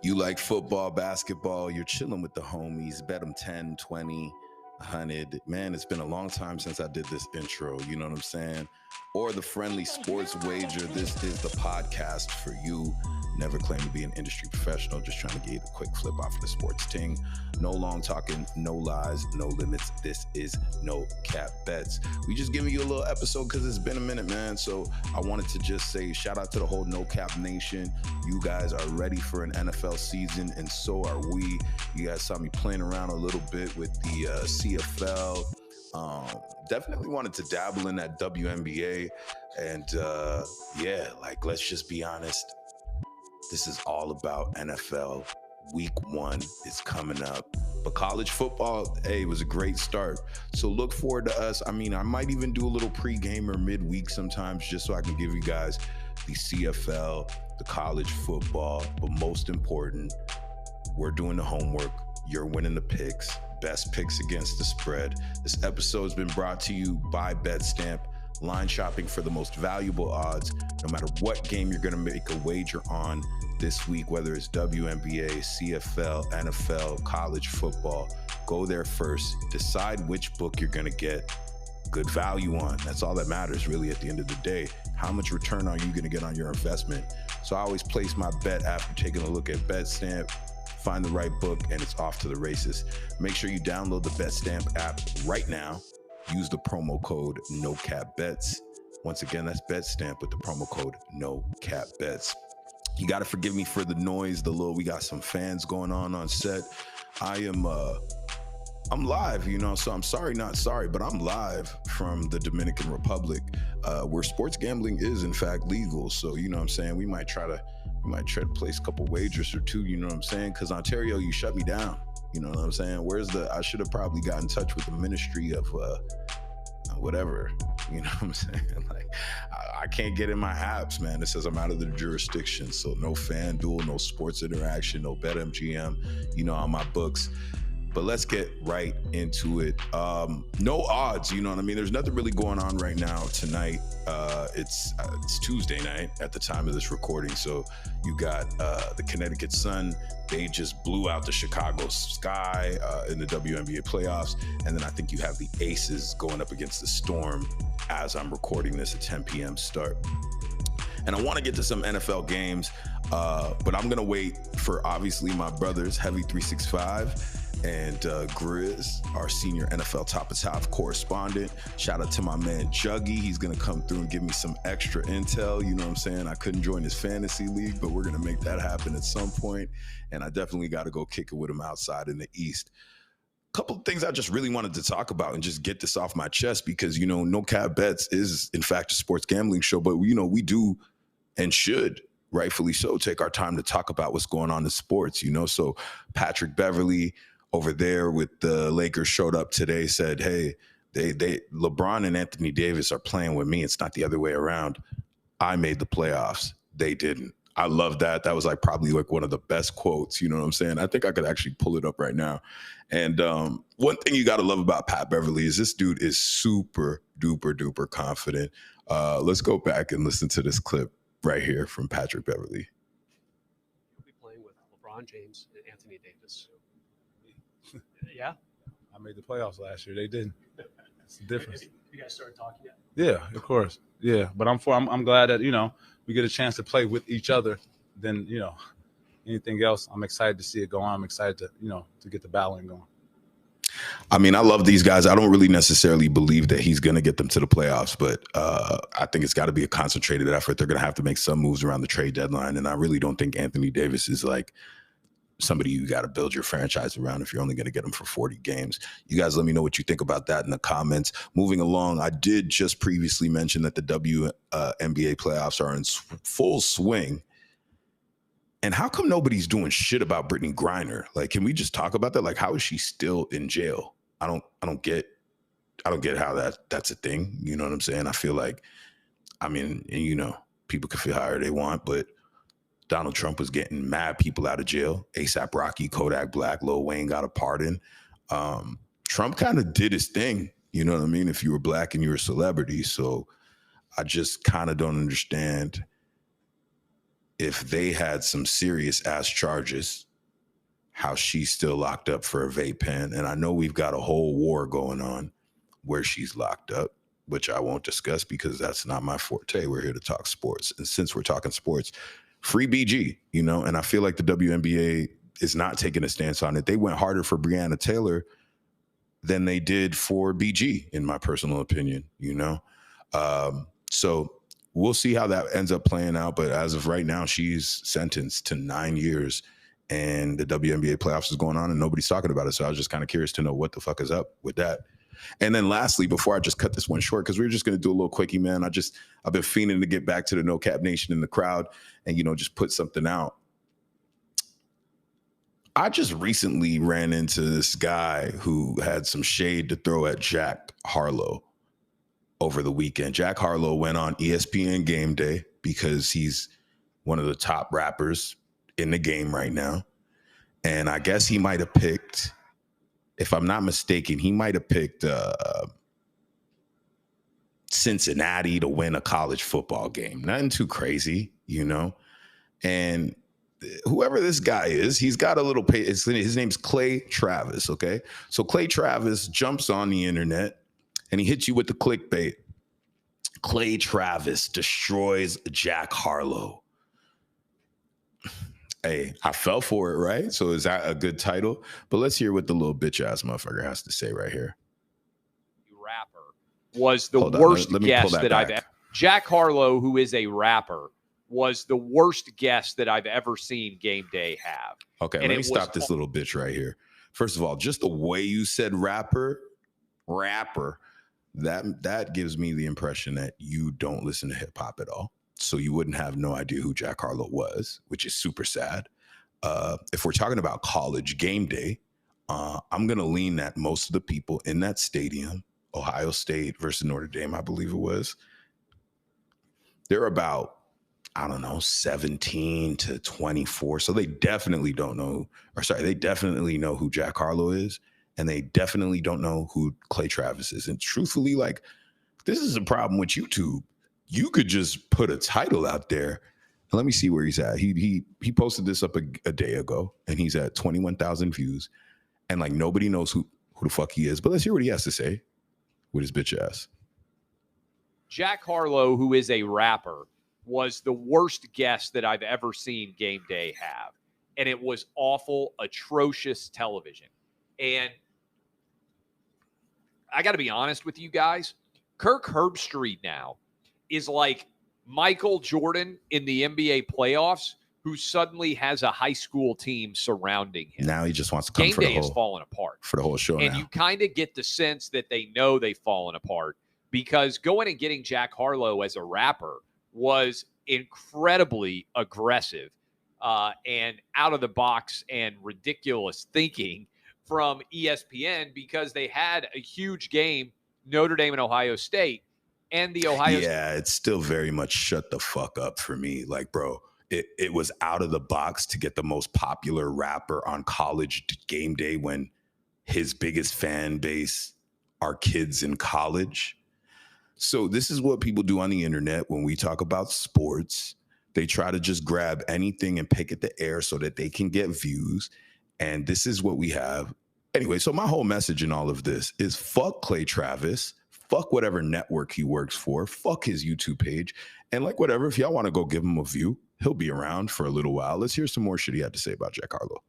You like football, basketball, you're chilling with the homies, bet them 10, 20, 100. Man, it's been a long time since I did this intro, you know what I'm saying? Or the friendly sports wager. This is the podcast for you. Never claim to be an industry professional, just trying to get you the quick flip off of the sports ting. No long talking, no lies, no limits. This is No Cap Bets. We just giving you a little episode because it's been a minute, man. So I wanted to just say shout out to the whole No Cap Nation. You guys are ready for an NFL season, and so are we. You guys saw me playing around a little bit with the CFL. Definitely wanted to dabble in that WNBA, and let's just be honest. This is all about NFL. Week 1 is coming up. But college football, hey, it was a great start. So look forward to us. I mean, I might even do a little pregame or midweek sometimes just so I can give you guys the CFL, the college football. But most important, we're doing the homework. You're winning the picks. Best picks against the spread. This episode has been brought to you by BetStamp. Line shopping for the most valuable odds, no matter what game you're going to make a wager on this week, whether it's WNBA, CFL, NFL, college football. Go there first. Decide which book you're going to get good value on. That's all that matters, really, at the end of the day. How much return are you going to get on your investment? So I always place my bet after taking a look at BetStamp. Find the right book, and it's off to the races. Make sure you download the BetStamp app right now. Use the promo code NOCAPBETS. Once again, that's BetStamp with the promo code NOCAPBETS. You got to forgive me for the noise, we got some fans going on set. I'm live, so I'm sorry, not sorry, but I'm live from the Dominican Republic, where sports gambling is in fact legal. So, you know what I'm saying? We might try to place a couple wagers or two, you know what I'm saying? Because Ontario, you shut me down. You know what I'm saying? I should have probably got in touch with the Ministry of whatever. You know what I'm saying? Like, I can't get in my apps, man. It says I'm out of the jurisdiction. So no FanDuel, no Sports Interaction, no BetMGM, on my books. But let's get right into it. No odds, you know what I mean? There's nothing really going on right now tonight. It's Tuesday night at the time of this recording. So you got the Connecticut Sun. They just blew out the Chicago Sky in the WNBA playoffs. And then I think you have the Aces going up against the Storm as I'm recording this at 10 p.m. start. And I want to get to some NFL games, but I'm going to wait for, obviously, my brothers, Heavy 365 and Grizz, our senior NFL Top of Top correspondent. Shout out to my man Juggy. He's going to come through and give me some extra intel. You know what I'm saying? I couldn't join his fantasy league, but we're going to make that happen at some point. And I definitely got to go kick it with him outside in the East. Couple of things I just really wanted to talk about and just get this off my chest because, No Cap Bets is, in fact, a sports gambling show. But, we do and should, rightfully so, take our time to talk about what's going on in sports, So Patrick Beverley over there with the Lakers showed up today, said, hey, they LeBron and Anthony Davis are playing with me. It's not the other way around. I made the playoffs. They didn't. I love that. That was probably one of the best quotes. You know what I'm saying? I think I could actually pull it up right now. And one thing you got to love about Pat Beverley is this dude is super duper duper confident. Let's go back and listen to this clip right here from Patrick Beverley. You'll be playing with LeBron James and Anthony Davis. Yeah? I made the playoffs last year. They didn't. It's the difference. You guys started talking yet? Yeah, of course. Yeah, but I'm glad that, we get a chance to play with each other. Then, anything else, I'm excited to see it go on. I'm excited to, to get the battling going. I mean, I love these guys. I don't really necessarily believe that he's going to get them to the playoffs, but I think it's got to be a concentrated effort. They're going to have to make some moves around the trade deadline, and I really don't think Anthony Davis is somebody you got to build your franchise around if you're only going to get them for 40 games. You guys let me know what you think about that in the comments. Moving along, I did just previously mention that the WNBA playoffs are in full swing. And how come nobody's doing shit about Brittany Griner? Can we just talk about that? How is she still in jail? I don't get how that's a thing. You know what I'm saying? I feel people can feel however they want, but Donald Trump was getting mad people out of jail. A$AP Rocky, Kodak Black, Lil Wayne got a pardon. Trump kind of did his thing, you know what I mean, if you were black and you were a celebrity. So I just kind of don't understand if they had some serious ass charges, how she's still locked up for a vape pen. And I know we've got a whole war going on where she's locked up, which I won't discuss because that's not my forte. We're here to talk sports. And since we're talking sports, free BG, you know, and I feel like the WNBA is not taking a stance on it. They went harder for Breonna Taylor than they did for BG, in my personal opinion, you know? So we'll see how that ends up playing out. But as of right now, she's sentenced to 9 years and the WNBA playoffs is going on and nobody's talking about it. So I was just kind of curious to know what the fuck is up with that. And then lastly, before I just cut this one short, because we were just going to do a little quickie, man. I've been fiending to get back to the No Cap Nation in the crowd and, you know, just put something out. I just recently ran into this guy who had some shade to throw at Jack Harlow over the weekend. Jack Harlow went on ESPN Game Day because he's one of the top rappers in the game right now. And I guess he might have picked, if I'm not mistaken, he might have picked Cincinnati to win a college football game. Nothing too crazy, you know? And whoever this guy is, he's got a little pay. His name's Clay Travis, okay? So Clay Travis jumps on the internet and he hits you with the clickbait. Clay Travis destroys Jack Harlow. Hey, I fell for it, right? So is that a good title? But let's hear what the little bitch ass motherfucker has to say right here. Rapper was the worst guest that I've ever. Jack Harlow, who is a rapper, was the worst guest that I've ever seen Game Day have. Okay, let me stop this little bitch right here. First of all, just the way you said rapper, that gives me the impression that you don't listen to hip hop at all. So you wouldn't have no idea who Jack Harlow was, which is super sad. If we're talking about College Game Day, I'm going to lean that most of the people in that stadium, Ohio State versus Notre Dame, I believe it was, they're about, I don't know, 17 to 24. So they definitely they definitely know who Jack Harlow is. And they definitely don't know who Clay Travis is. And truthfully, like, this is a problem with YouTube. You could just put a title out there. And let me see where he's at. He posted this up a day ago, and he's at 21,000 views. And like nobody knows who the fuck he is. But let's hear what he has to say with his bitch ass. Jack Harlow, who is a rapper, was the worst guest that I've ever seen Game Day have. And it was awful, atrocious television. And I got to be honest with you guys. Kirk Herbstreit now is like Michael Jordan in the NBA playoffs, who suddenly has a high school team surrounding him. Now he just wants to come Game for Day the whole, is falling apart for the whole show. And now. You kind of get the sense that they know they've fallen apart because going and getting Jack Harlow as a rapper was incredibly aggressive and out of the box and ridiculous thinking from ESPN because they had a huge game, Notre Dame and Ohio State, and the Ohio Yeah, it's still very much shut the fuck up for me. Like, bro, it was out of the box to get the most popular rapper on College Game Day when his biggest fan base are kids in college. So this is what people do on the internet when we talk about sports. They try to just grab anything and pick at the air so that they can get views. And this is what we have. Anyway, so my whole message in all of this is fuck Clay Travis, fuck whatever network he works for, fuck his YouTube page, and like whatever, if y'all want to go give him a view, he'll be around for a little while. Let's hear some more shit he had to say about Jack Harlow.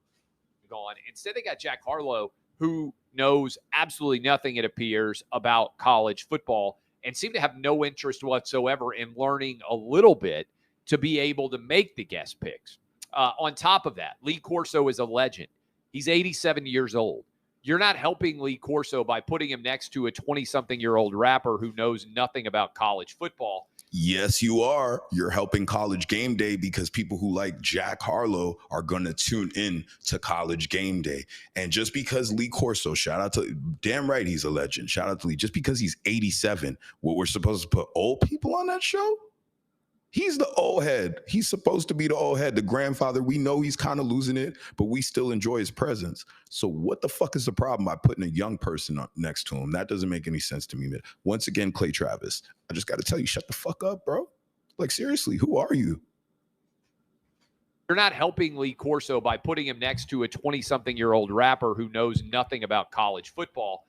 Gone. Instead, they got Jack Harlow, who knows absolutely nothing, it appears, about college football and seemed to have no interest whatsoever in learning a little bit to be able to make the guest picks. On top of that, Lee Corso is a legend. He's 87 years old. You're not helping Lee Corso by putting him next to a 20-something-year-old rapper who knows nothing about college football. Yes, you are. You're helping College Game Day because people who like Jack Harlow are going to tune in to College Game Day. And just because Lee Corso, shout out to, damn right he's a legend. Shout out to Lee. Just because he's 87, what we're supposed to put old people on that show? He's the old head. He's supposed to be the old head, the grandfather. We know he's kind of losing it, but we still enjoy his presence. So what the fuck is the problem by putting a young person next to him? That doesn't make any sense to me. Once again, Clay Travis, I just got to tell you, shut the fuck up, bro. Like, seriously, who are you? You're not helping Lee Corso by putting him next to a 20-something-year-old rapper who knows nothing about college football.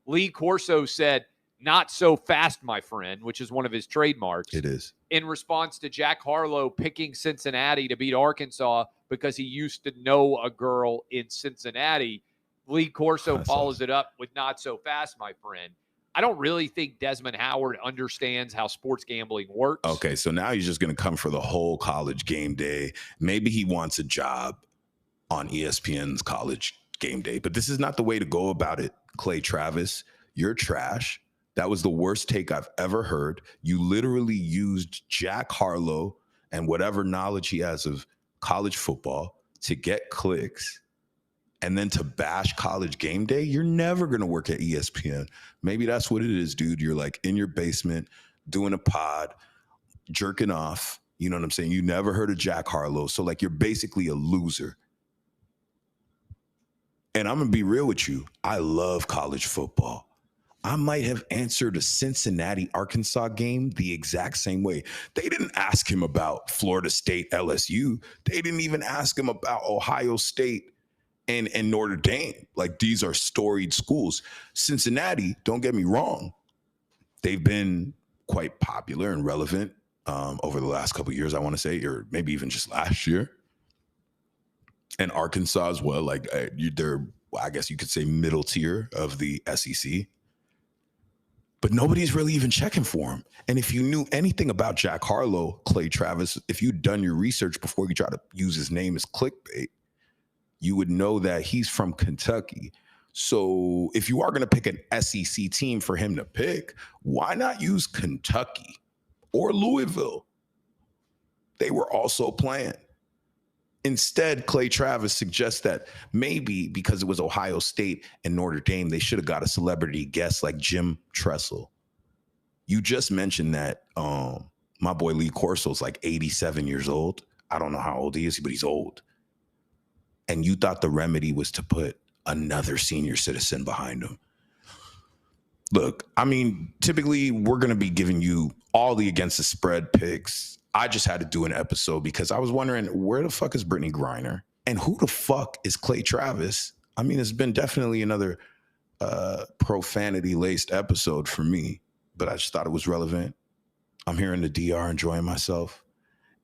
Lee Corso said, "Not so fast, my friend," which is one of his trademarks. It is. In response to Jack Harlow picking Cincinnati to beat Arkansas because he used to know a girl in Cincinnati, Lee Corso follows it up with "Not so fast, my friend." I don't really think Desmond Howard understands how sports gambling works. Okay, so now he's just going to come for the whole College Game Day. Maybe he wants a job on ESPN's College Game Day, but this is not the way to go about it, Clay Travis. You're trash. That was the worst take I've ever heard. You literally used Jack Harlow and whatever knowledge he has of college football to get clicks and then to bash College Game Day. You're never going to work at ESPN. Maybe that's what it is, dude. You're like in your basement doing a pod, jerking off. You know what I'm saying? You never heard of Jack Harlow. So like you're basically a loser. And I'm going to be real with you. I love college football. I might have answered a Cincinnati-Arkansas game the exact same way. They didn't ask him about Florida State, LSU. They didn't even ask him about Ohio State and Notre Dame. Like, these are storied schools. Cincinnati, don't get me wrong, they've been quite popular and relevant over the last couple of years, I want to say, or maybe even just last year. And Arkansas as well. Like, they're, I guess you could say, middle tier of the SEC. But nobody's really even checking for him. And if you knew anything about Jack Harlow, Clay Travis, if you'd done your research before you try to use his name as clickbait, you would know that he's from Kentucky. So if you are going to pick an SEC team for him to pick, why not use Kentucky or Louisville? They were also playing. Instead, Clay Travis suggests that maybe because it was Ohio State and Notre Dame, they should have got a celebrity guest like Jim Tressel. You just mentioned that my boy Lee Corso is like 87 years old. I don't know how old he is, but he's old. And you thought the remedy was to put another senior citizen behind him. Look, I mean, typically we're going to be giving you all the against the spread picks. I just had to do an episode because I was wondering, where the fuck is Brittany Griner? And who the fuck is Clay Travis? I mean, it's been definitely another profanity-laced episode for me, but I just thought it was relevant. I'm here in the DR enjoying myself.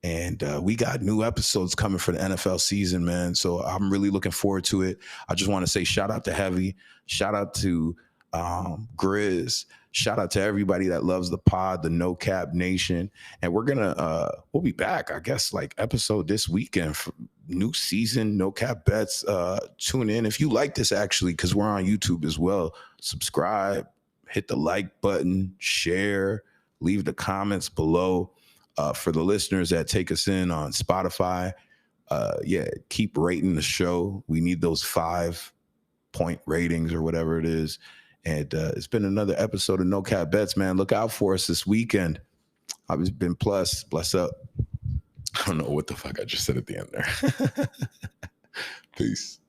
And we got new episodes coming for the NFL season, man. So I'm really looking forward to it. I just want to say shout out to Heavy. Shout out to Grizz. Shout out to everybody that loves the pod, the No Cap Nation. And we're gonna we'll be back, I guess, like episode this weekend for new season, No Cap Bets. Tune in if you like this, actually, because we're on YouTube as well. Subscribe, hit the like button, share, leave the comments below. For the listeners that take us in on Spotify, keep rating the show. We need those 5-point ratings or whatever it is. And it's been another episode of No Cap Bets, man. Look out for us this weekend. I've been bless up. I don't know what the fuck I just said at the end there. Peace.